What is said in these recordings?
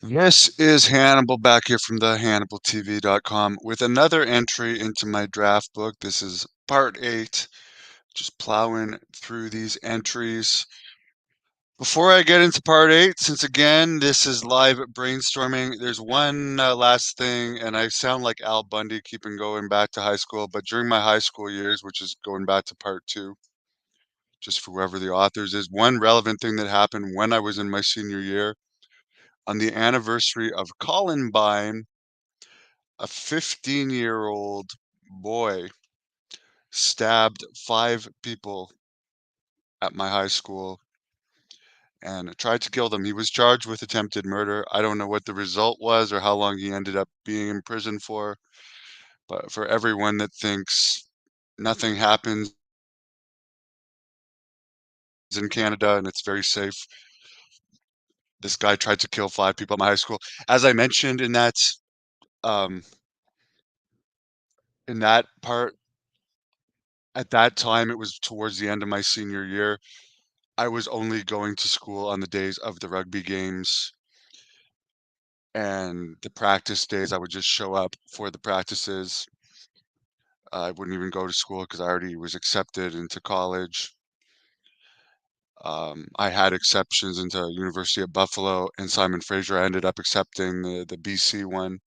This is Hannibal back here from the HannibalTV.com with another entry into my draft book. This is part 8, just plowing through these entries. Before I get into part 8, since again this is live brainstorming, there's one last thing, and I sound like Al Bundy keeping going back to high school, but during my high school years, which is going back to part 2, just for whoever the authors is, one relevant thing that happened when I was in my senior year, on the anniversary of Columbine, a 15-year-old boy stabbed 5 people at my high school and tried to kill them. He was charged with attempted murder. I don't know what the result was or how long he ended up being in prison for, but for everyone that thinks nothing happens in Canada and it's very safe, this guy tried to kill 5 people at my high school. As I mentioned um, in that part, at that time, it was towards the end of my senior year. I was only going to school on the days of the rugby games and the practice days. I would just show up for the practices. I wouldn't even go to school because I already was accepted into college. I had exceptions into University of Buffalo and Simon Fraser. I ended up accepting the BC one.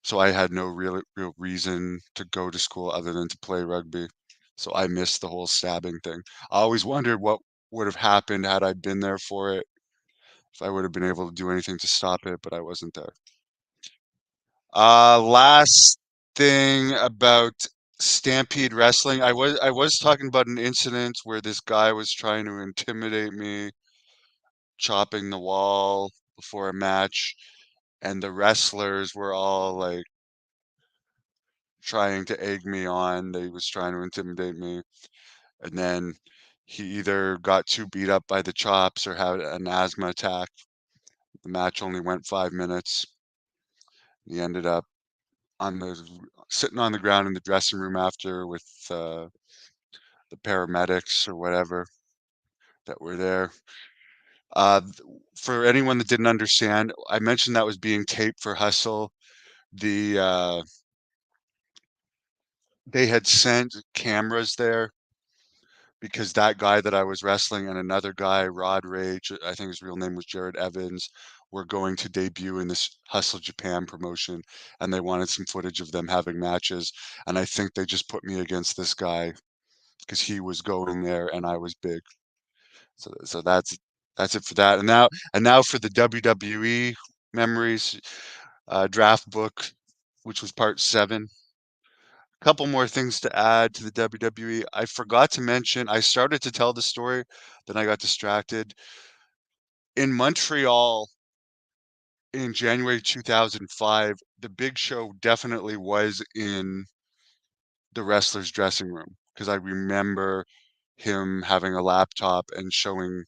So I had no real reason to go to school other than to play rugby. So I missed the whole stabbing thing. I always wondered what would have happened had I been there for it, if I would have been able to do anything to stop it, but I wasn't there. Last thing about Stampede Wrestling. I was talking about an incident where this guy was trying to intimidate me, chopping the wall before a match, and the wrestlers were all like trying to egg me on. They was trying to intimidate me, and then he either got too beat up by the chops or had an asthma attack. The match only went 5 minutes. He ended up on the sitting on the ground in the dressing room after with the paramedics or whatever that were there. For anyone that didn't understand, I mentioned that was being taped for Hustle. They had sent cameras there because that guy that I was wrestling and another guy, Rod Rage, I think his real name was Jared Evans, were going to debut in this Hustle Japan promotion, and they wanted some footage of them having matches. And I think they just put me against this guy because he was going there and I was big. So that's it for that. And now for the WWE memories draft book, which was part 7. A couple more things to add to the WWE. I forgot to mention, I started to tell the story, then I got distracted. In Montreal in January 2005, the Big Show definitely was in the wrestler's dressing room because I remember him having a laptop and showing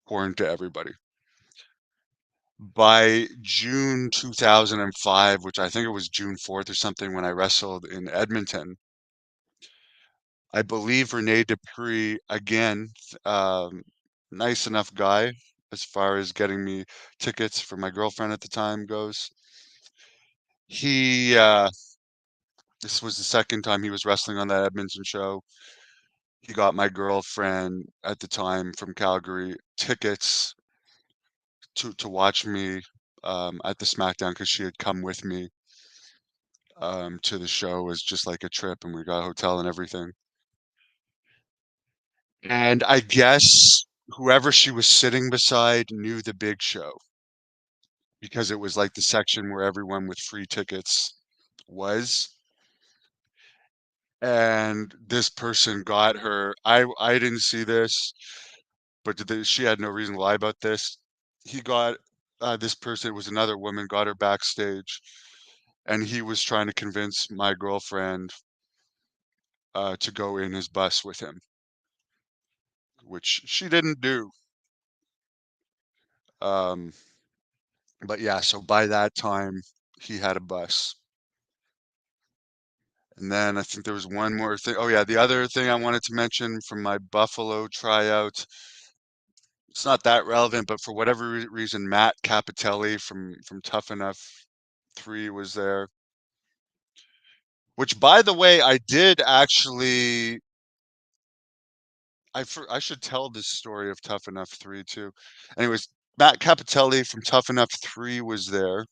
porn to everybody. By June 2005, which I think it was June 4th or something when I wrestled in Edmonton, I believe Rene Dupree, again, nice enough guy as far as getting me tickets for my girlfriend at the time goes. He, this was the second time he was wrestling on that Edmonton show. He got my girlfriend at the time from Calgary tickets to watch me at the SmackDown because she had come with me to the show as just like a trip, and we got a hotel and everything. And I guess whoever she was sitting beside knew the Big Show because it was like the section where everyone with free tickets was. And this person got her. I didn't see this, but she had no reason to lie about this. He got this person, it was another woman, got her backstage, and he was trying to convince my girlfriend to go in his bus with him, which she didn't do. Um, but yeah, so by that time, he had a bus. And then I think there was one more thing. Oh yeah, the other thing I wanted to mention from my Buffalo tryout, it's not that relevant, but for whatever reason, Matt Capitelli from Tough Enough 3 was there. Which, by the way, I did actually. I should tell this story of Tough Enough 3 too. Anyways, Matt Capitelli from Tough Enough 3 was there.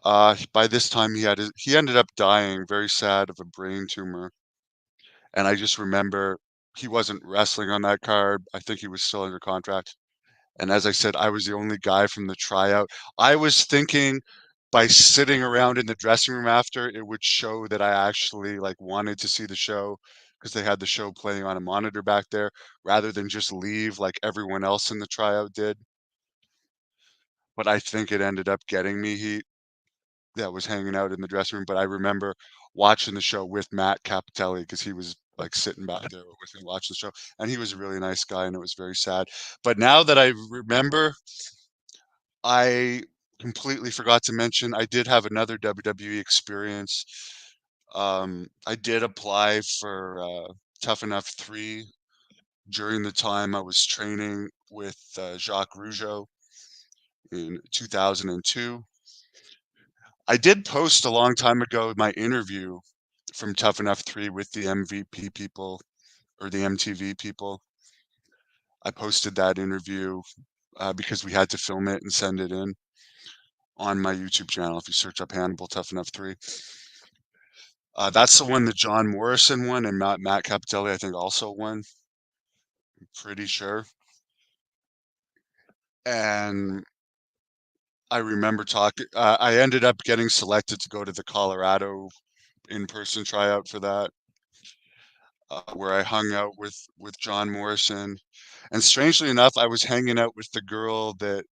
By this time he ended up dying, very sad, of a brain tumor. And I just remember he wasn't wrestling on that card. I think he was still under contract. And as I said, I was the only guy from the tryout. I was thinking by sitting around in the dressing room after, it would show that I actually like wanted to see the show because they had the show playing on a monitor back there rather than just leave like everyone else in the tryout did. But I think it ended up getting me heat that was hanging out in the dressing room. But I remember watching the show with Matt Capitelli because he was like sitting back there with me watching the show, and he was a really nice guy, and it was very sad. But now that I remember, I completely forgot to mention I did have another WWE experience. I did apply for Tough Enough 3 during the time I was training with Jacques Rougeau in 2002. I did post a long time ago my interview from Tough Enough 3 with the MVP people or the MTV people. I posted that interview because we had to film it and send it in on my YouTube channel. If you search up Hannibal Tough Enough 3, that's the one that John Morrison won, and Matt Capitelli I think also won. I'm pretty sure. And I remember talking. I ended up getting selected to go to the Colorado in-person tryout for that, where I hung out with John Morrison. And strangely enough, I was hanging out with the girl that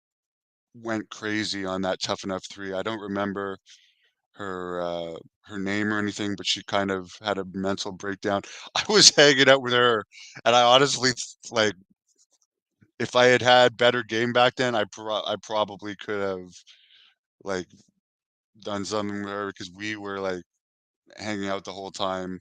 went crazy on that Tough Enough 3. I don't remember her name or anything, but she kind of had a mental breakdown. I was hanging out with her, and I honestly like if I had had better game back then, I probably could have like done something with her because we were like hanging out the whole time.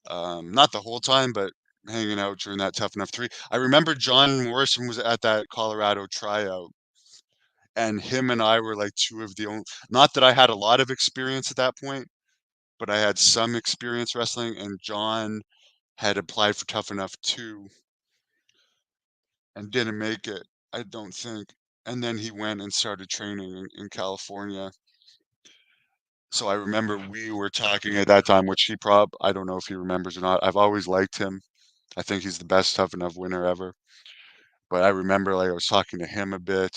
Not the whole time, but hanging out during that Tough Enough 3. I remember John Morrison was at that Colorado tryout, and him and I were like two of the only, not that I had a lot of experience at that point, but I had some experience wrestling, and John had applied for Tough Enough 2 and didn't make it, I don't think. And then he went and started training in California. So I remember we were talking at that time, which I don't know if he remembers or not. I've always liked him. I think he's the best Tough Enough winner ever. But I remember like I was talking to him a bit,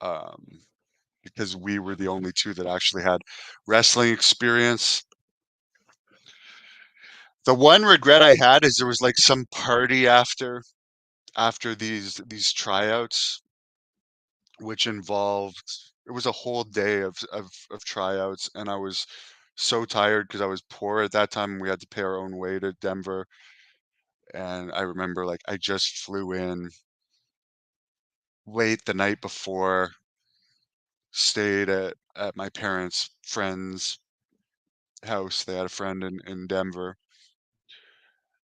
um, because we were the only two that actually had wrestling experience. The one regret I had is there was like some party after these tryouts, which involved it was a whole day of tryouts, and I was so tired because I was poor at that time. We had to pay our own way to Denver, and I remember like I just flew in late the night before, stayed at my parents' friend's house. They had a friend in Denver,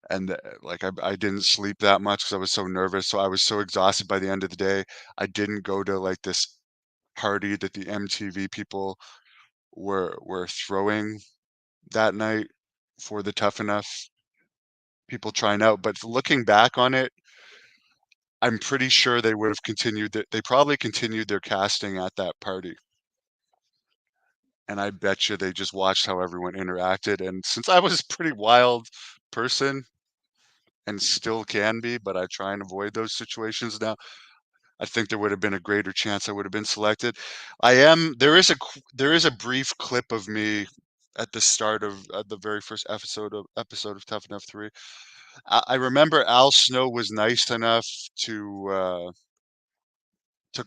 and like I didn't sleep that much because I was so nervous. So I was so exhausted by the end of the day. I didn't go to like this party that the MTV people were throwing that night for the Tough Enough people trying out. But looking back on it, I'm pretty sure they would have continued that. They probably continued their casting at that party. And I bet you they just watched how everyone interacted. And since I was a pretty wild person and still can be, but I try and avoid those situations now, I think there would have been a greater chance I would have been selected. There is a brief clip of me at the start of the very first episode of Tough Enough 3. I remember Al Snow was nice enough to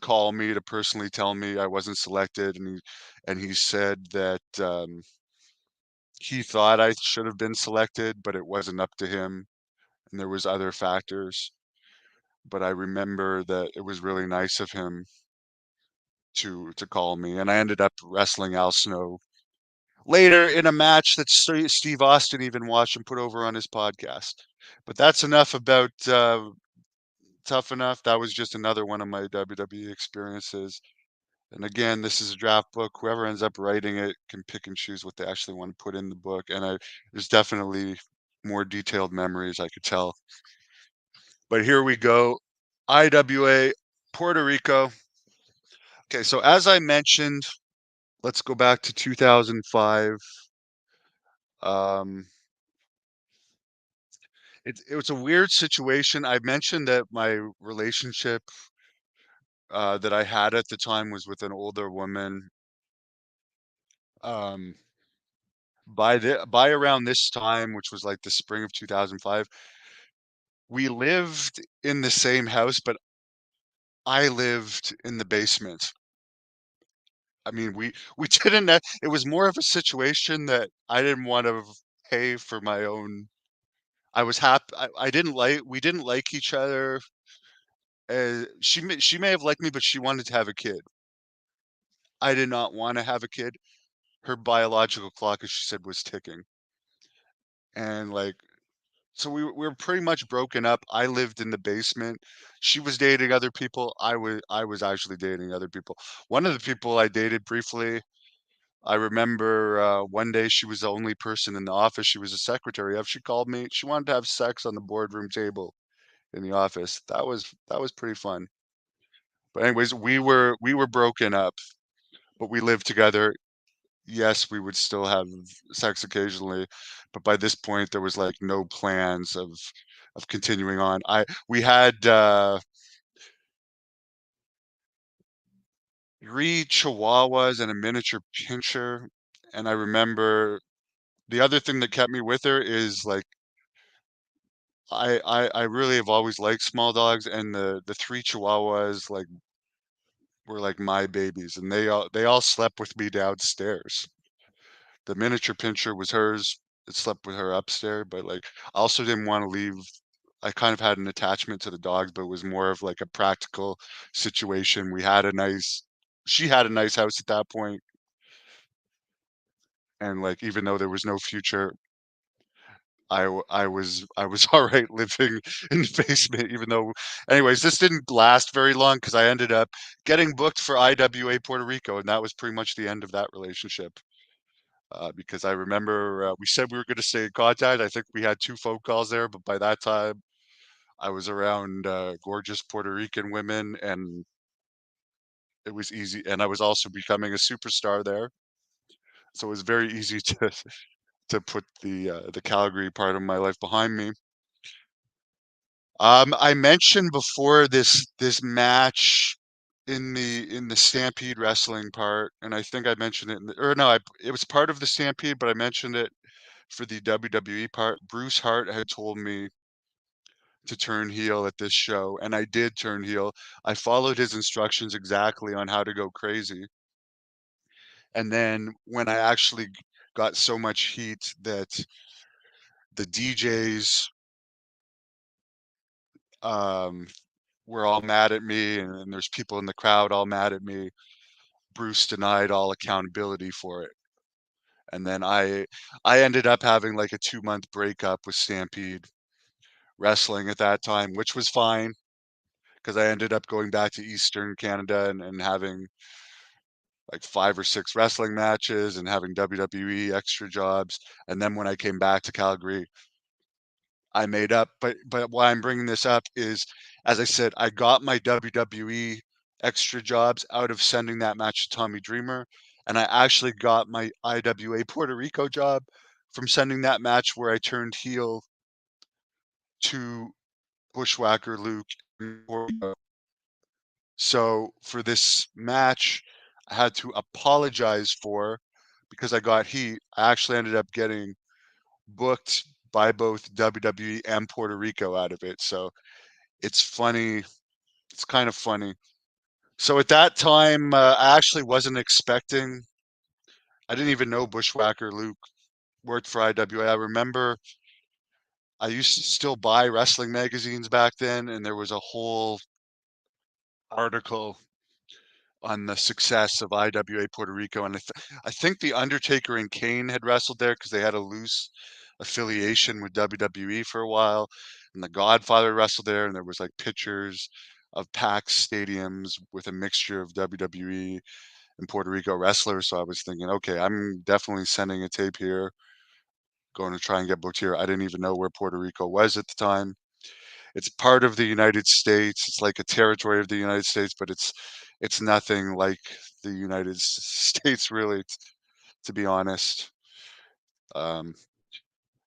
call me to personally tell me I wasn't selected, and he said that he thought I should have been selected, but it wasn't up to him, and there was other factors. But I remember that it was really nice of him to call me, and I ended up wrestling Al Snow later in a match that Steve Austin even watched and put over on his podcast. But that's enough about Tough Enough. That was just another one of my WWE experiences. And again, this is a draft book. Whoever ends up writing it can pick and choose what they actually want to put in the book. And there's definitely more detailed memories I could tell. But here we go. IWA Puerto Rico. Okay, so as I mentioned, let's go back to 2005. Um, it was a weird situation. I mentioned that my relationship that I had at the time was with an older woman. Um, by around this time, which was like the spring of 2005, we lived in the same house, but I lived in the basement. I mean, we didn't. It was more of a situation that I didn't want to pay for my own. I was happy. I didn't like. We didn't like each other. She may have liked me, but she wanted to have a kid. I did not want to have a kid. Her biological clock, as she said, was ticking, and like so we were pretty much broken up. I lived in the basement. She was dating other people. I was actually dating other people. One of the people I dated briefly, I remember one day she was the only person in the office she was a secretary of. She called me. She wanted to have sex on the boardroom table in the office. That was pretty fun. But anyways, we were broken up, but we lived together. Yes, we would still have sex occasionally, but by this point there was like no plans of continuing on. I We had 3 chihuahuas and a miniature pinscher, and I remember the other thing that kept me with her is like I really have always liked small dogs, and the 3 chihuahuas like were like my babies, and they all slept with me downstairs. The miniature pinscher was hers. It slept with her upstairs, but, like, I also didn't wanna leave. I kind of had an attachment to the dogs, but it was more of, like, a practical situation. She had a nice house at that point, and, like, even though there was no future, I was alright living in the basement even though anyways, this didn't last very long because I ended up getting booked for IWA Puerto Rico, and that was pretty much the end of that relationship. Because I remember we said we were going to stay in contact. I think we had 2 phone calls there, but by that time I was around gorgeous Puerto Rican women, and it was easy. And I was also becoming a superstar there, so it was very easy to put the Calgary part of my life behind me. I mentioned before this match in the Stampede wrestling part, and I think I mentioned it or no, it was part of the Stampede, but I mentioned it for the WWE part. Bruce Hart had told me to turn heel at this show, and I did turn heel. I followed his instructions exactly on how to go crazy. And then when I actually got so much heat that the DJs um, were all mad at me, and there's people in the crowd all mad at me, Bruce denied all accountability for it. And then I ended up having like a 2-month breakup with Stampede Wrestling at that time, which was fine. Because I ended up going back to Eastern Canada and having like 5 or 6 wrestling matches and having WWE extra jobs. And then when I came back to Calgary, I made up. But why I'm bringing this up is, as I said, I got my WWE extra jobs out of sending that match to Tommy Dreamer, and I actually got my IWA Puerto Rico job from sending that match where I turned heel to Bushwhacker Luke. So for this match, I had to apologize for because I got heat. I actually ended up getting booked by both WWE and Puerto Rico out of it. So it's funny. It's kind of funny. So at that time, I actually wasn't expecting. I didn't even know Bushwhacker Luke worked for IWA. I remember I used to still buy wrestling magazines back then, and there was a whole article on the success of IWA Puerto Rico, and I think the Undertaker and Kane had wrestled there because they had a loose affiliation with WWE for a while, and the Godfather wrestled there, and there was like pictures of packed stadiums with a mixture of WWE and Puerto Rico wrestlers. So I was thinking, okay, I'm definitely sending a tape here, going to try and get booked here. I didn't even know where Puerto Rico was at the time. It's part of the United States. It's like a territory of the United States, but it's nothing like the United States, really, to be honest. Um,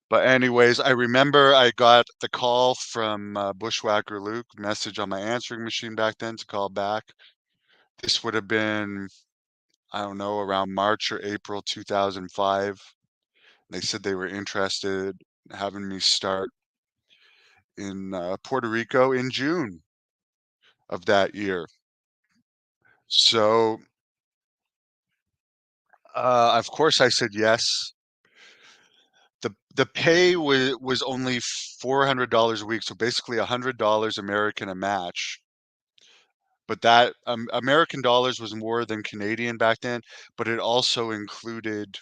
but anyways, I remember I got the call from Bushwhacker Luke, message on my answering machine back then to call back. This would have been, I don't know, around March or April 2005. They said they were interested in having me start in Puerto Rico in June of that year. So, of course, I said yes. The pay was only $400 a week, so basically $100 American a match. But that American dollars was more than Canadian back then, but it also included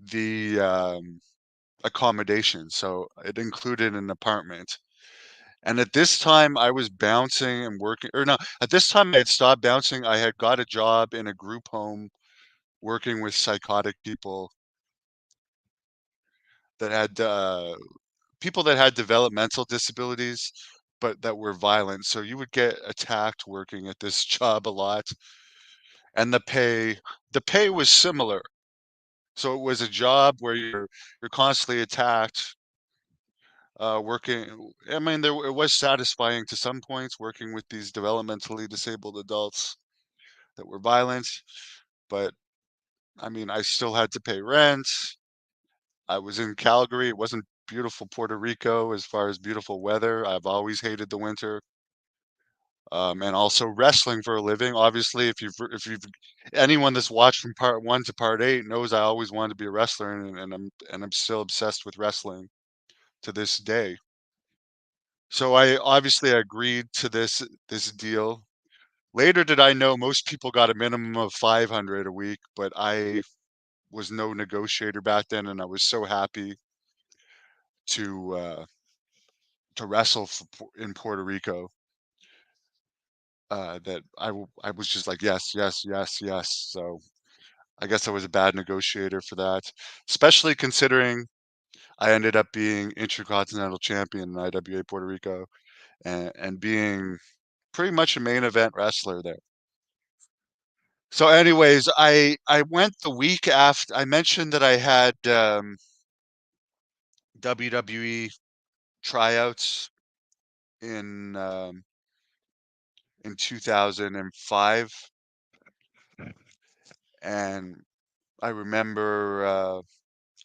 the accommodation. So it included an apartment. And at this time, I was bouncing and working, or no, at this time I had stopped bouncing. I had got a job in a group home working with psychotic people that had people that had developmental disabilities, but that were violent. So you would get attacked working at this job a lot, and the pay was similar. So it was a job where you're constantly attacked, working. I mean, it was satisfying to some points working with these developmentally disabled adults that were violent, but I mean, I still had to pay rent. I was in Calgary. It wasn't beautiful Puerto Rico as far as beautiful weather. I've always hated the winter. And also wrestling for a living. Obviously, if you've anyone that's watched from part one to part eight knows I always wanted to be a wrestler, and I'm still obsessed with wrestling to this day. So I obviously agreed to this deal. Later did I know most people got a minimum of 500 a week, but I was no negotiator back then, and I was so happy to to wrestle in Puerto Rico, that I was just like, yes, yes, yes, yes. So I guess I was a bad negotiator for that, especially considering I ended up being Intercontinental Champion in IWA Puerto Rico, and being pretty much a main event wrestler there. So, anyways, I went the week after. I mentioned that I had WWE tryouts in um, in 2005, and I remember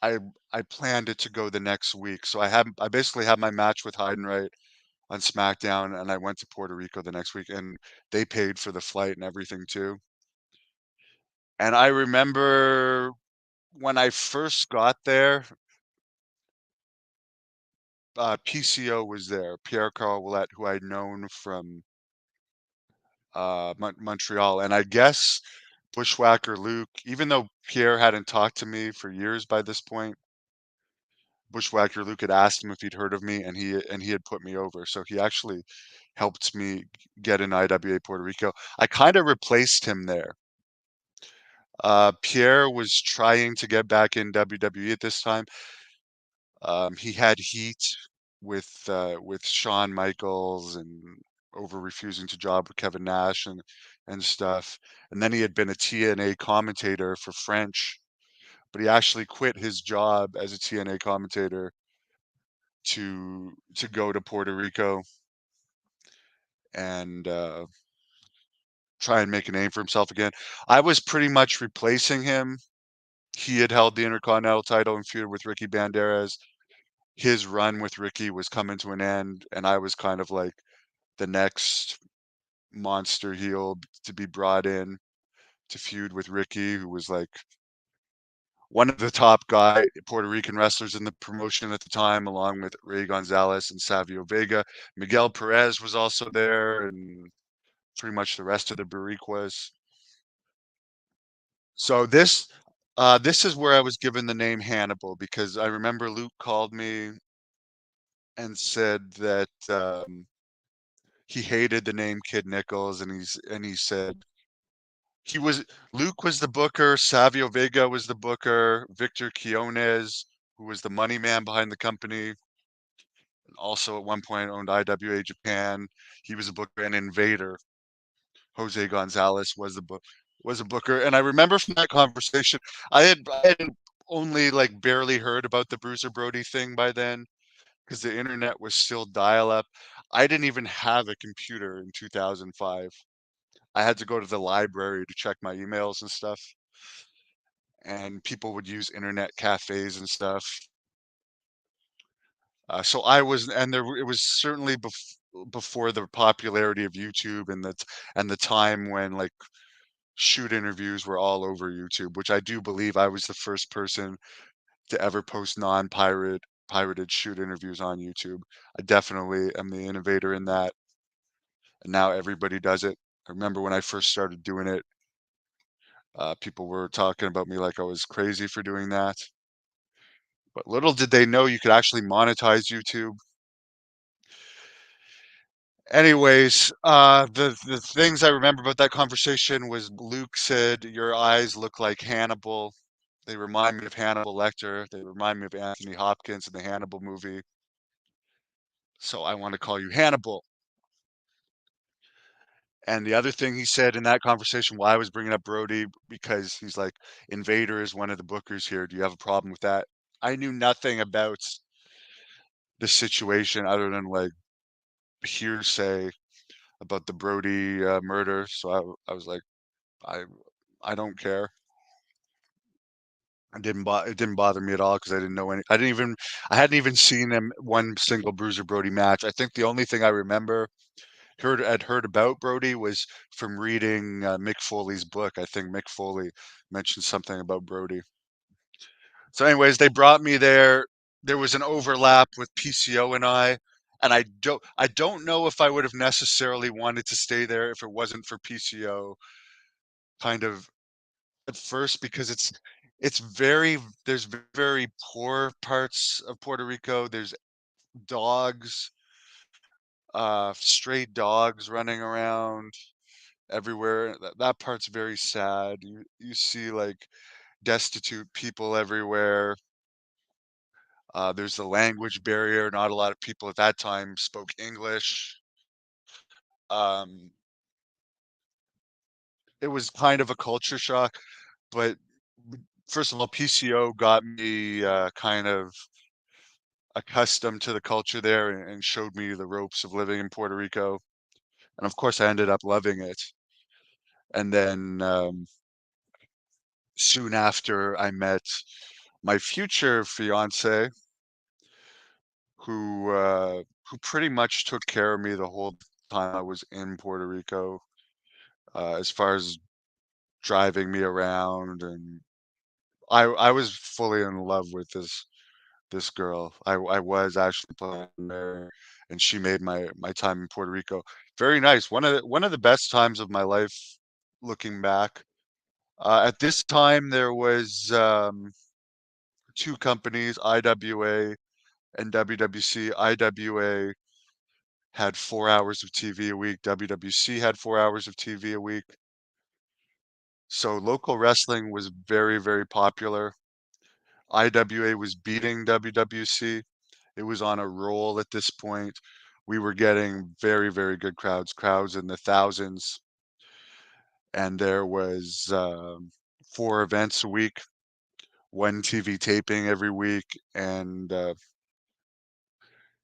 I I planned it to go the next week. So I basically had my match with Heidenreich on SmackDown, and I went to Puerto Rico the next week, and they paid for the flight and everything too. And I remember when I first got there, PCO was there, Pierre Carl Ouellet, who I'd known from Montreal, and I guess Bushwhacker Luke, even though Pierre hadn't talked to me for years by this point, Bushwhacker Luke had asked him if he'd heard of me, and he had put me over. So he actually helped me get an IWA Puerto Rico. I kind of replaced him there. Pierre was trying to get back in WWE at this time. He had heat with Shawn Michaels and over refusing to job with Kevin Nash and stuff. And then he had been a TNA commentator for French, but he actually quit his job as a TNA commentator to go to Puerto Rico and try and make a name for himself again. I was pretty much replacing him. He had held the Intercontinental title and feuded with Ricky Banderas. His run with Ricky was coming to an end, and I was kind of like the next monster heel to be brought in to feud with Ricky, who was like one of the top Puerto Rican wrestlers in the promotion at the time, along with Ray Gonzalez and Savio Vega. Miguel Perez was also there, and pretty much the rest of the Boricuas. So this is where I was given the name Hannibal because I remember Luke called me and said that he hated the name Kid Nichols, and he said he was Luke was the booker, Savio Vega was the booker, Victor Quiones, who was the money man behind the company, and also at one point owned IWA Japan. He was a booker, and Invader, Jose Gonzalez was a booker. And I remember from that conversation, I had only like barely heard about the Bruiser Brody thing by then because the internet was still dial up. I didn't even have a computer in 2005. I had to go to the library to check my emails and stuff, and people would use internet cafes and stuff. So I was, and it was certainly before the popularity of YouTube and the time when like shoot interviews were all over YouTube, which I do believe I was the first person to ever post pirated shoot interviews on YouTube. I definitely am the innovator in that, and now everybody does it. I remember when I first started doing it, people were talking about me like I was crazy for doing that. But little did they know you could actually monetize YouTube. Anyways, the things I remember about that conversation was Luke said, "Your eyes look like Hannibal. They remind me of Hannibal Lecter. They remind me of Anthony Hopkins in the Hannibal movie. So I want to call you Hannibal." And the other thing he said in that conversation, why I was bringing up Brody, because he's like, Invader is one of the bookers here. Do you have a problem with that? I knew nothing about the situation other than like hearsay about the Brody murder. So I was like, I I don't care. It didn't bother me at all because I didn't know any. I hadn't even seen him one single Bruiser Brody match. I think the only thing I remember had heard about Brody was from reading Mick Foley's book. I think Mick Foley mentioned something about Brody. So, anyways, they brought me there. There was an overlap with PCO and and I don't know if I would have necessarily wanted to stay there if it wasn't for PCO. Kind of at first because it's very there's very poor parts of Puerto Rico. There's dogs, stray dogs running around everywhere. That part's very sad. You see like destitute people everywhere. There's the language barrier. Not a lot of people at that time spoke English. Um, it was kind of a culture shock, but first of all, PCO got me kind of accustomed to the culture there and showed me the ropes of living in Puerto Rico. And of course, I ended up loving it. And then soon after, I met my future fiance, who pretty much took care of me the whole time I was in Puerto Rico, as far as driving me around, and I was fully in love with this girl. I was actually planning to marry her, and she made my time in Puerto Rico very nice. One of the best times of my life, looking back. At this time, there was two companies, IWA and WWC. IWA had 4 hours of TV a week. WWC had 4 hours of TV a week. So local wrestling was very, very popular. IWA was beating WWC. It was on a roll at this point. We were getting very, very good crowds in the thousands, and there was 4 events a week, one TV taping every week, and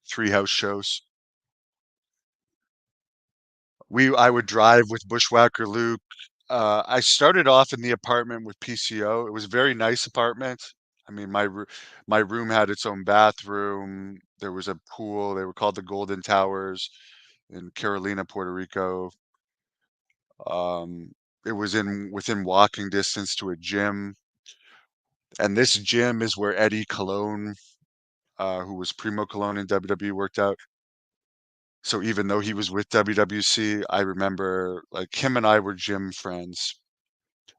3 house shows. I would drive with Bushwhacker Luke. I started off in the apartment with PCO. It was a very nice apartment. I mean, my room had its own bathroom. There was a pool. They were called the Golden Towers in Carolina, Puerto Rico. Um, it was in within walking distance to a gym, and this gym is where Eddie Colon, who was Primo Colon in WWE, worked out. So even though he was with WWC, I remember like him and I were gym friends,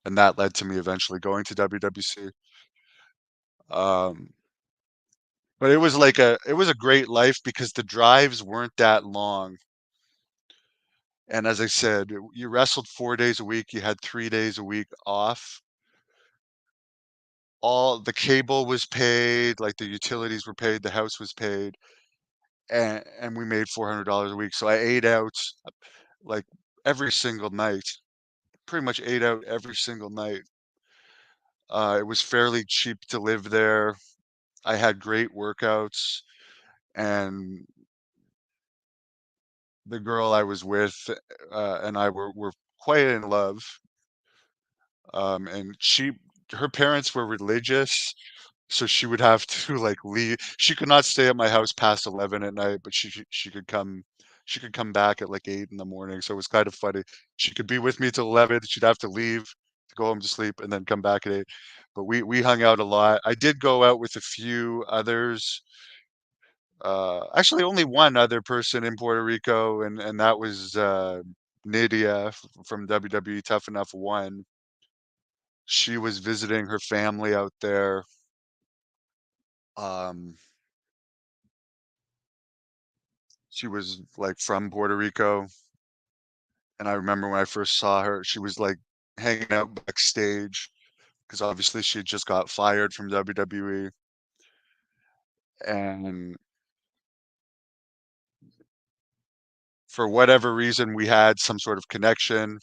and that led to me eventually going to WWC. Um, but it was a great life because the drives weren't that long. And as I said, you wrestled 4 days a week, you had 3 days a week off. All the cable was paid, like the utilities were paid, the house was paid, and we made $400 a week. So I ate out like every single night, pretty much ate out every single night. It was fairly cheap to live there. I had great workouts, and the girl I was with and I were quite in love. And her parents were religious, so she would have to like leave. She could not stay at my house past 11 at night, but she could come back at like 8 in the morning. So it was kind of funny. She could be with me till 11. She'd have to leave to go home to sleep and then come back at 8. But we hung out a lot. I did go out with a few others. Actually, only one other person in Puerto Rico, and that was Nydia from WWE Tough Enough One. She was visiting her family out there. Um, she was like from Puerto Rico, and I remember when I first saw her, she was like hanging out backstage because obviously she had just got fired from WWE, and for whatever reason, we had some sort of connection.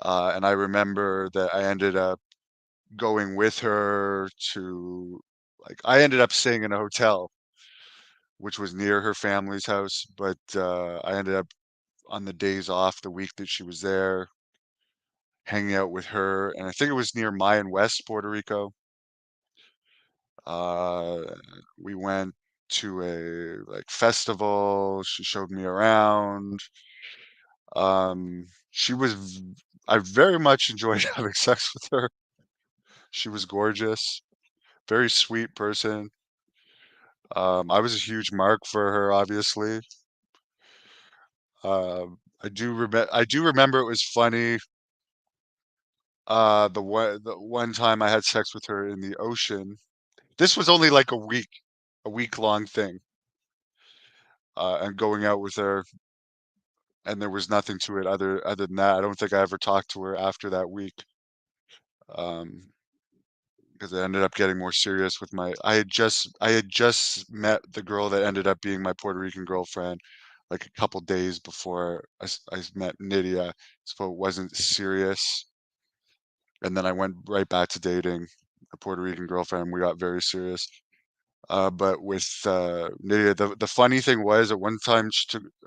And I remember that I ended up going with her to like I ended up staying in a hotel, which was near her family's house, but I ended up on the days off the week that she was there, hanging out with her, and I think it was near Mayan West, Puerto Rico. Uh, we went to a like festival. She showed me around. She was, I very much enjoyed having sex with her. She was gorgeous, very sweet person. I was a huge mark for her, obviously. I do remember it was funny. The one time I had sex with her in the ocean. This was only like a week long thing. And going out with her, and there was nothing to it other than that. I don't think I ever talked to her after that week. Um, because I ended up getting more serious with my I had just met the girl that ended up being my Puerto Rican girlfriend like a couple days before I met Nydia, so it wasn't serious. And then I went right back to dating a Puerto Rican girlfriend, and we got very serious. But with Nydia, the funny thing was at one time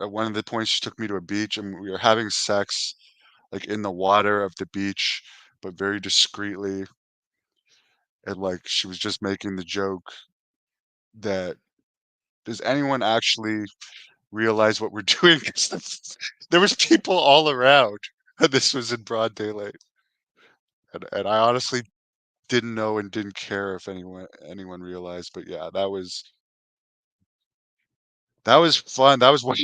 at one of the points she took me to a beach and we were having sex like in the water of the beach, but very discreetly. And like she was just making the joke that does anyone actually realize what we're doing? 'Cause there was people all around, and this was in broad daylight. And I honestly didn't know and didn't care if anyone realized. But yeah, that was fun. That was one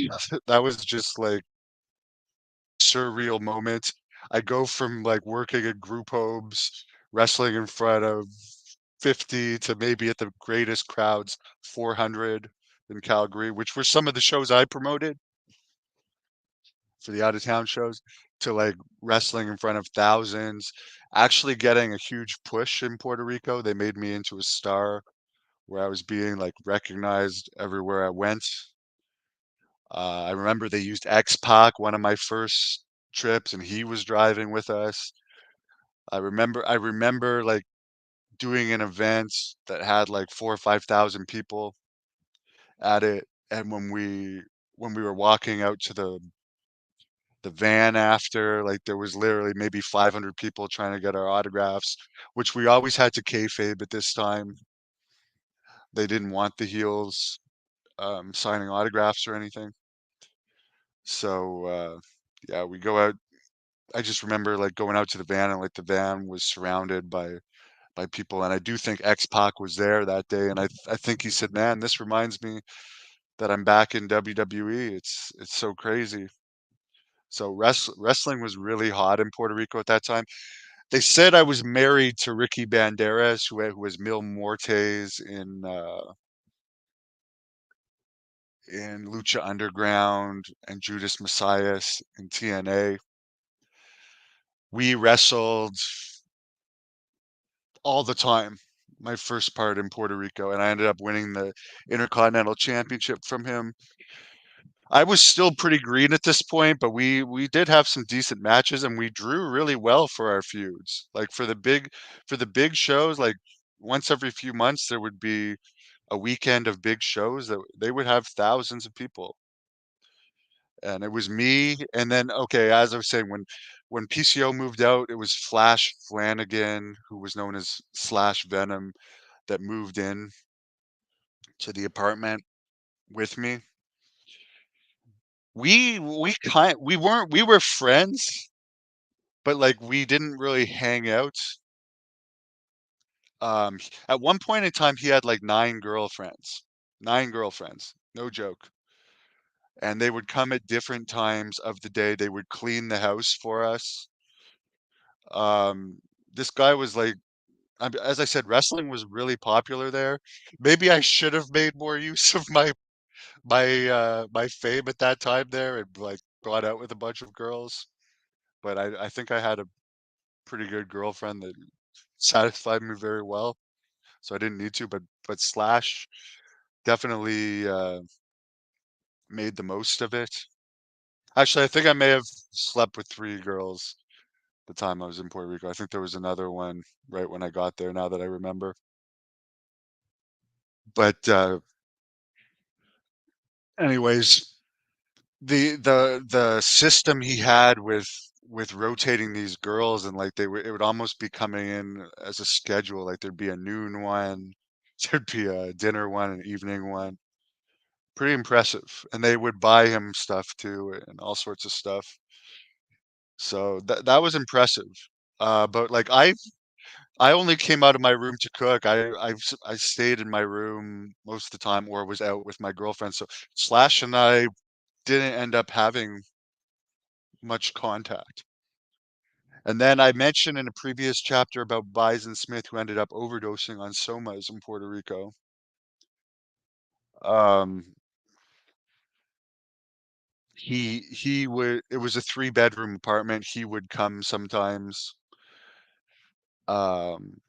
that was just like surreal moment. I go from like working in group homes, wrestling in front of 50 to maybe at the greatest crowds, 400 in Calgary, which were some of the shows I promoted for the out of town shows, to like wrestling in front of thousands, actually getting a huge push in Puerto Rico. They made me into a star where I was being like recognized everywhere I went. I remember they used X-Pac one of my first trips, and he was driving with us. I remember like doing an event that had like 4 or 5,000 people at it, and when we were walking out to the van after, like there was literally maybe 500 people trying to get our autographs, which we always had to kayfabe at this time. They didn't want the heels signing autographs or anything. So yeah, we go out. I just remember like going out to the van and like the van was surrounded by people, and I do think X Pac was there that day, and I think he said, "Man, this reminds me that I'm back in WWE. It's so crazy. So wrestling was really hot in Puerto Rico at that time. They said I was married to Ricky Banderas, who was Mil Muertes in Lucha Underground and Judas Messias in TNA. We wrestled all the time. My first part in Puerto Rico, and I ended up winning the Intercontinental Championship from him. I was still pretty green at this point, but we did have some decent matches, and we drew really well for our feuds. Like for the big shows, like once every few months there would be a weekend of big shows that they would have thousands of people. And it was me, and then okay, as I was saying, when PCO moved out, it was Flash Flanagan, who was known as Slash Venom, that moved in to the apartment with me. We were friends, but like we didn't really hang out. At one point in time, he had like 9 girlfriends, 9 girlfriends, no joke. And they would come at different times of the day. They would clean the house for us. Um, this guy was like, as I said, wrestling was really popular there. Maybe I should have made more use of my fame at that time there and like gone out with a bunch of girls. But I think I had a pretty good girlfriend that satisfied me very well, so I didn't need to. But Slash definitely made the most of it. Actually, I think I may have slept with 3 girls the time I was in Puerto Rico. I think there was another one right when I got there. Now that I remember, but anyways, the system he had with rotating these girls and like it would almost be coming in as a schedule. Like there'd be a noon one, there'd be a dinner one, an evening one. Pretty impressive. And they would buy him stuff too and all sorts of stuff. So that was impressive. But like I only came out of my room to cook. I stayed in my room most of the time or was out with my girlfriend. So Slash and I didn't end up having much contact. And then I mentioned in a previous chapter about Bison Smith, who ended up overdosing on somas in Puerto Rico. Um, he would it was a 3 bedroom apartment. He would come sometimes um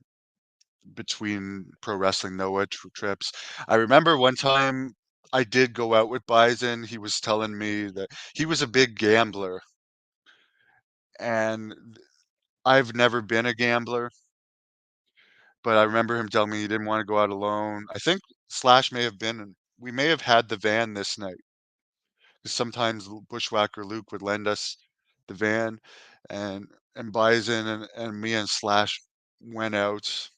between pro wrestling Noah trips. I remember one time I did go out with Bison. He was telling me that he was a big gambler, and I've never been a gambler, but I remember him telling me he didn't want to go out alone. I think Slash may have been we may have had the van this night. 'Cause sometimes Bushwhacker Luke would lend us the van, and Bison and me and Slash went out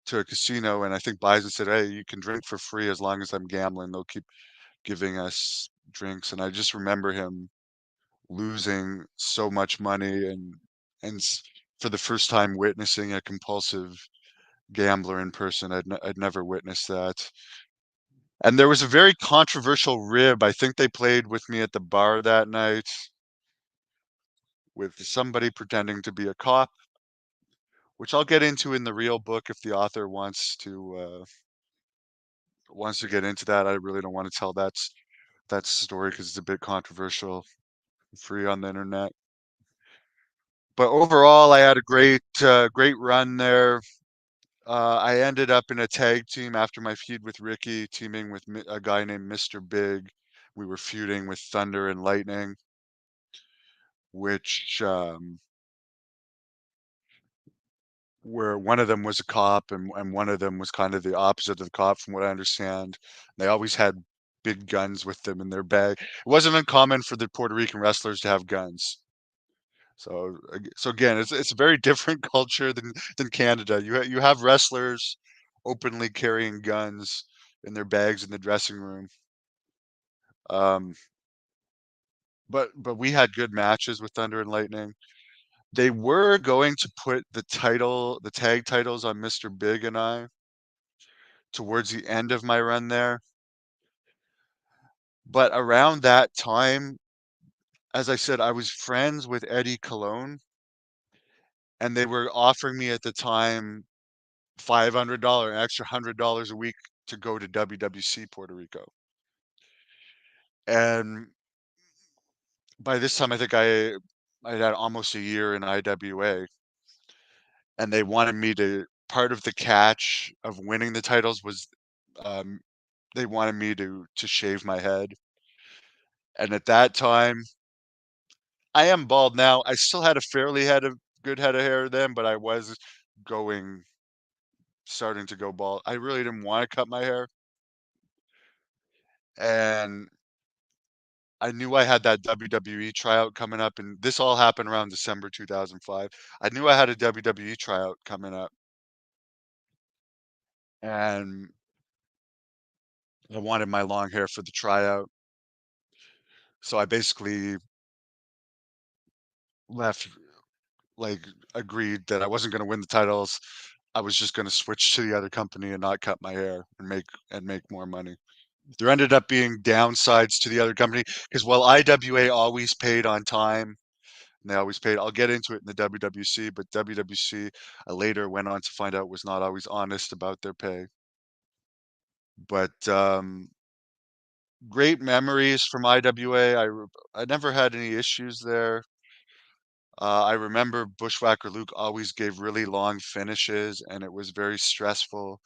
to a casino, and I think Bison said, "Hey, you can drink for free as long as I'm gambling. They'll keep giving us drinks." And I just remember him losing so much money and for the first time witnessing a compulsive gambler in person. I'd never witnessed that. And there was a very controversial rib. I think they played with me at the bar that night with somebody pretending to be a cop, which I'll get into in the real book if the author wants to get into that. I really don't want to tell that story because it's a bit controversial, free on the internet. But overall, I had a great run there. I ended up in a tag team after my feud with Ricky, teaming with a guy named Mr. Big. We were feuding with Thunder and Lightning, which where one of them was a cop and one of them was kind of the opposite of the cop, from what I understand. They always had big guns with them in their bag. It wasn't uncommon for the Puerto Rican wrestlers to have guns. So again, it's a very different culture than Canada. You have wrestlers openly carrying guns in their bags in the dressing room. Um, but we had good matches with Thunder and Lightning. They were going to put the tag titles on Mr. Big and I, towards the end of my run there. But around that time, as I said, I was friends with Eddie Cologne, and they were offering me at the time $500, extra $100 a week to go to WWC Puerto Rico. And by this time, I think I had almost a year in IWA, and they wanted me to part of the catch of winning the titles was, um, they wanted me to shave my head. And at that time, I am bald now. I still had a fairly head of good head of hair then, but I was going starting to go bald. I really didn't wanna cut my hair, and I knew I had that WWE tryout coming up, and this all happened around December 2005. I knew I had a WWE tryout coming up, and I wanted my long hair for the tryout, so I basically left, like, agreed that I wasn't gonna win the titles. I was just gonna switch to the other company and not cut my hair and make more money. There ended up being downsides to the other company because while IWA always paid on time, and they always paid. I'll get into it in the WWC, but WWC, I later went on to find out was not always honest about their pay. But great memories from IWA. I never had any issues there. I remember Bushwhacker Luke always gave really long finishes, and it was very stressful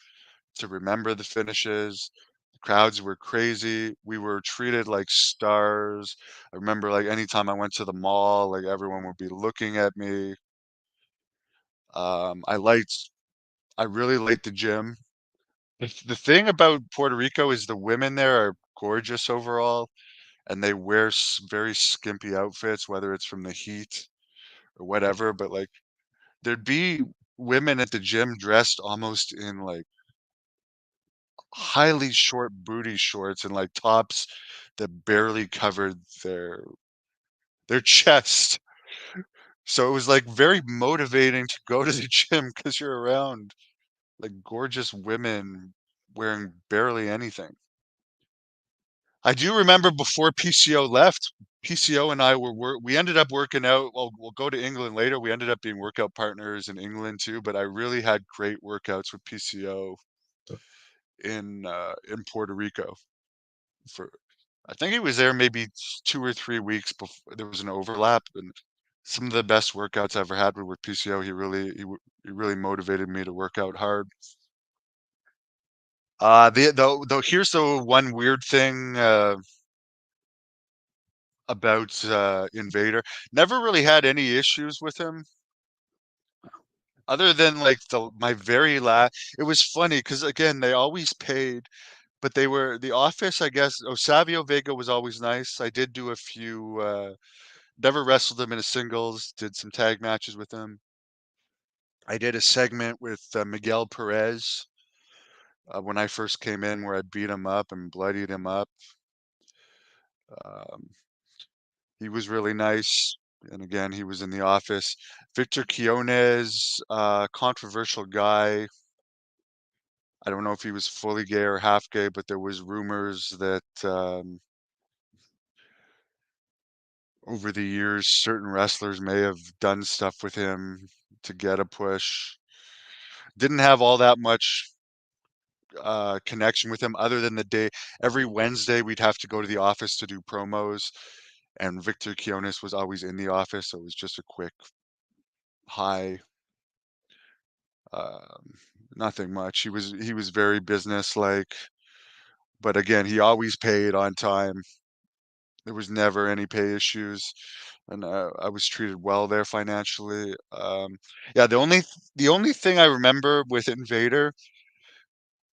to remember the finishes. The crowds were crazy. We were treated like stars. I remember like anytime I went to the mall, like everyone would be looking at me. Um, I liked I really liked the gym. The thing about Puerto Rico is the women there are gorgeous overall, and they wear very skimpy outfits, whether it's from the heat or whatever. But like, there'd be women at the gym dressed almost in like highly short booty shorts and like tops that barely covered their chest. So it was like very motivating to go to the gym because you're around like gorgeous women wearing barely anything. I do remember before PCO left, PCO and I we ended up working out. Well, we'll go to England later. We ended up being workout partners in England too, but I really had great workouts with PCO in Puerto Rico for I think he was there maybe 2 or 3 weeks before there was an overlap, and some of the best workouts I ever had were with PCO. He really motivated me to work out hard. Though here's the one weird thing, about, Invader. Never really had any issues with him other than, like, my very last. It was funny because again, they always paid, but they were the office, I guess Savio Vega was always nice. I did do a few, never wrestled him in a singles, did some tag matches with him. I did a segment with, Miguel Perez, when I first came in where I beat him up and bloodied him up. Um, he was really nice, and again, he was in the office. Victor Quiones, controversial guy. I don't know if he was fully gay or half gay, but there was rumors that, over the years, certain wrestlers may have done stuff with him to get a push. Didn't have all that much connection with him other than the day every Wednesday we'd have to go to the office to do promos, and Victor Quiones was always in the office, so it was just a quick hi. Um, Nothing much. He was very businesslike, but again, he always paid on time. There was never any pay issues, and I was treated well there financially. Yeah, the only thing I remember with Invader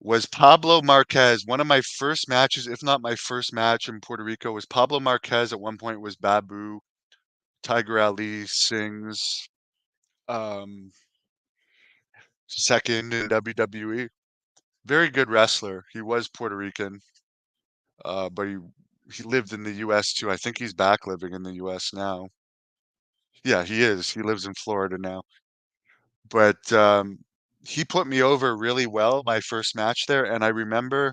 was Pablo Marquez. One of my first matches, if not my first match in Puerto Rico, was Pablo Marquez. At one point was Babu, Tiger Ali, Sings, um, second in WWE. Very good wrestler. He was Puerto Rican, but he lived in the US too. I think he's back living in the US now. Yeah, he is. He lives in Florida now. But he put me over really well my first match there, and I remember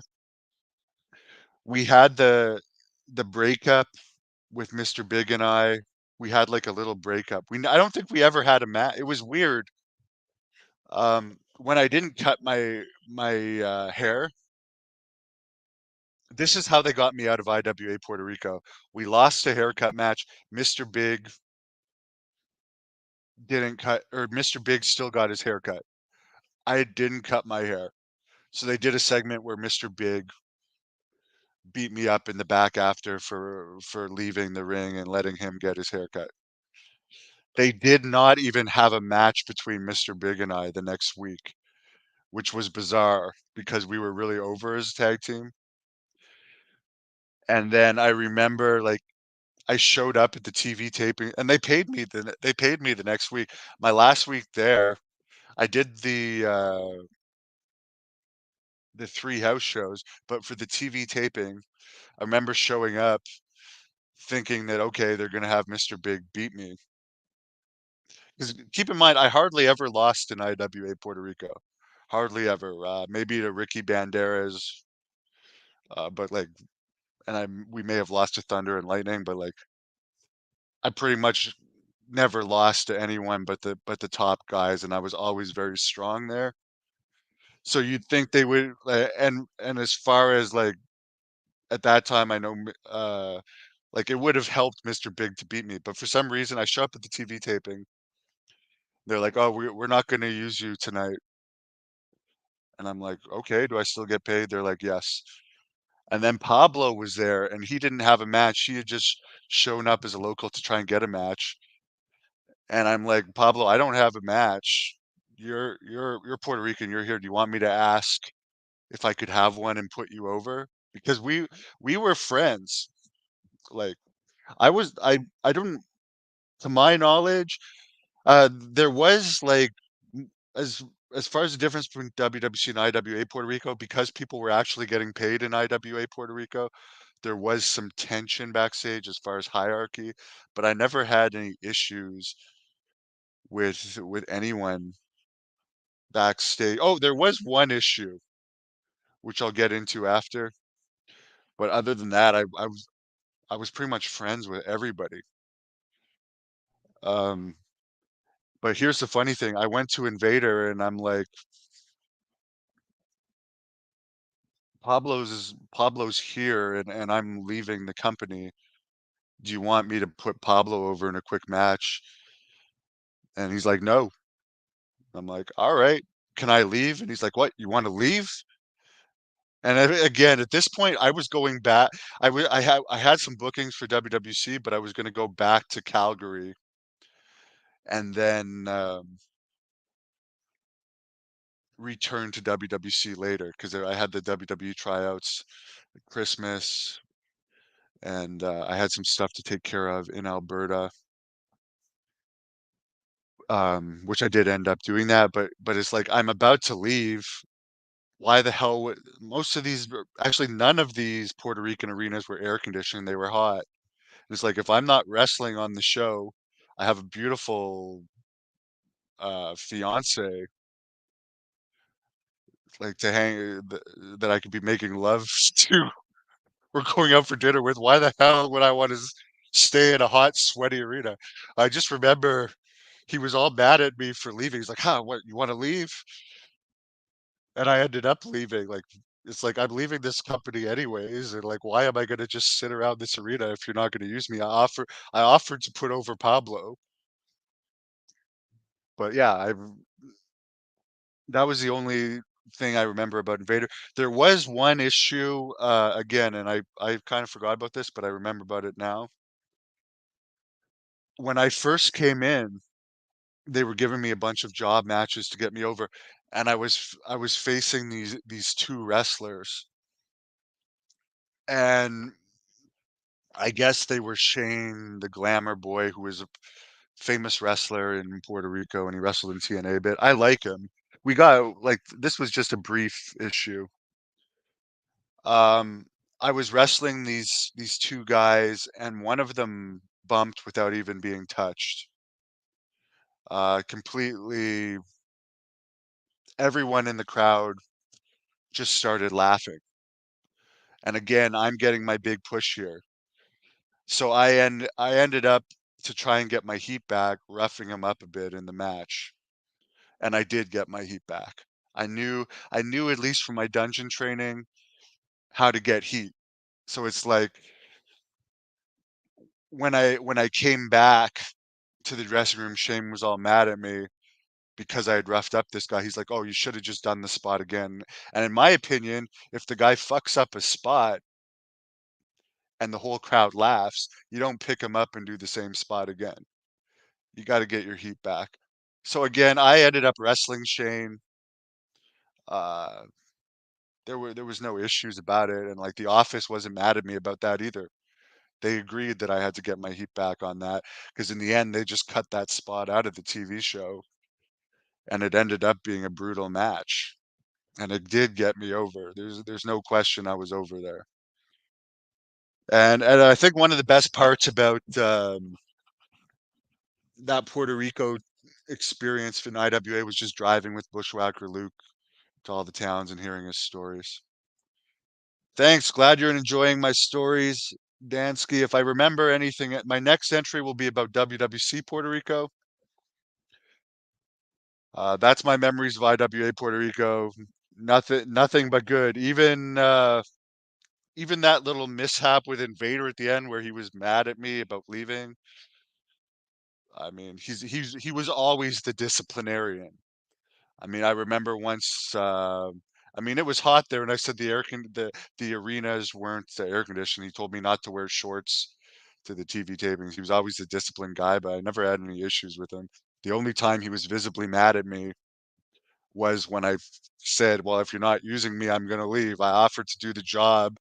we had the breakup with Mr. Big and I. We had like a little breakup. I don't think we ever had a match. It was weird. When I didn't cut my hair, this is how they got me out of IWA Puerto Rico. We lost a haircut match. Mr. Big didn't cut, or Mr. Big still got his haircut. I didn't cut my hair. So they did a segment where Mr. Big beat me up in the back after for leaving the ring and letting him get his haircut. They did not even have a match between Mr. Big and I the next week, which was bizarre because we were really over as a tag team. And then I remember like I showed up at the TV taping and they paid me the next week. My last week there, I did the three house shows, but for the TV taping, I remember showing up thinking that okay, they're gonna have Mr. Big beat me. Because keep in mind, I hardly ever lost in IWA Puerto Rico. Hardly ever. Maybe to Ricky Banderas, but like, and we may have lost to Thunder and Lightning, but like, I pretty much never lost to anyone but the top guys, and I was always very strong there. So you'd think they would, and as far as like at that time, I know, like it would have helped Mr. Big to beat me, but for some reason, I show up at the TV taping. They're like, "Oh, we're not going to use you tonight," and I'm like, "Okay, do I still get paid?" They're like, "Yes." And then Pablo was there, and he didn't have a match. He had just shown up as a local to try and get a match. And I'm like, Pablo, I don't have a match. You're Puerto Rican. You're here. Do you want me to ask if I could have one and put you over? Because we were friends. Like I don't to my knowledge, there was like as as far as the difference between WWC and IWA Puerto Rico, because people were actually getting paid in IWA Puerto Rico, there was some tension backstage as far as hierarchy, but I never had any issues with anyone backstage. Oh, there was one issue, which I'll get into after, but other than that, I was pretty much friends with everybody. Um, but here's the funny thing, I went to Invader and I'm like, Pablo's here and I'm leaving the company. Do you want me to put Pablo over in a quick match? And he's like, no. I'm like, all right, can I leave? And he's like, what? You want to leave? And again, at this point, I was going back. I had some bookings for WWC, but I was going to go back to Calgary and then return to WWC later because I had the WWE tryouts at Christmas, and I had some stuff to take care of in Alberta, which I did end up doing that. But it's like I'm about to leave. Why the hell would most of these actually none of these Puerto Rican arenas were air conditioned, they were hot. It's like if I'm not wrestling on the show, I have a beautiful fiance like to that I could be making love to or going out for dinner with. Why the hell would I want to stay in a hot, sweaty arena? I just remember he was all mad at me for leaving. He's like, "Huh, what? You want to leave?" And I ended up leaving. Like, it's like I'm leaving this company anyways, and like, why am I going to just sit around this arena if you're not going to use me? I offered to put over Pablo, but yeah, I that was the only thing I remember about Invader. There was one issue, again, and I kind of forgot about this, but I remember about it now. When I first came in, they were giving me a bunch of job matches to get me over, and I was facing these two wrestlers, and I guess they were Shane, the Glamour Boy, who was a famous wrestler in Puerto Rico, and he wrestled in TNA a bit. I like him. We got like this was just a brief issue. Um, I was wrestling these two guys, and one of them bumped without even being touched. Completely everyone in the crowd just started laughing. And again, I'm getting my big push here. So I ended up to try and get my heat back, roughing him up a bit in the match. And I did get my heat back. I knew at least from my dungeon training how to get heat. So it's like when I came back to the dressing room, Shane was all mad at me because I had roughed up this guy. He's like, "Oh, you should have just done the spot again." And in my opinion, if the guy fucks up a spot and the whole crowd laughs, you don't pick him up and do the same spot again. You got to get your heat back. So again, I ended up wrestling Shane. Uh, there was no issues about it, and like the office wasn't mad at me about that either. They agreed that I had to get my heat back on that because in the end they just cut that spot out of the TV show, and it ended up being a brutal match. And it did get me over. There's no question I was over there. And I think one of the best parts about that Puerto Rico experience in IWA was just driving with Bushwhacker Luke to all the towns and hearing his stories. Thanks. Glad you're enjoying my stories, Dansky. If I remember anything, my next entry will be about WWC Puerto Rico. That's my memories of IWA Puerto Rico. Nothing but good. Even that little mishap with Invader at the end where he was mad at me about leaving. I mean, he was always the disciplinarian. I mean, I remember once. I mean, it was hot there, and I said the arenas weren't air conditioned. He told me not to wear shorts to the TV tapings. He was always the disciplined guy, but I never had any issues with him. The only time he was visibly mad at me was when I said, "Well, if you're not using me, I'm going to leave." I offered to do the job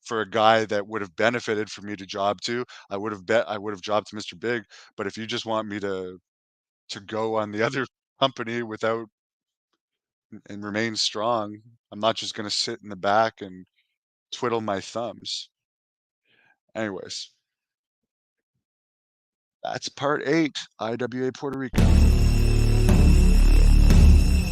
for a guy that would have benefited for me to job to. I would have jobbed to Mr. Big, but if you just want me to go on the other company without and remain strong, I'm not just going to sit in the back and twiddle my thumbs. Anyways, that's part 8, IWA Puerto Rico.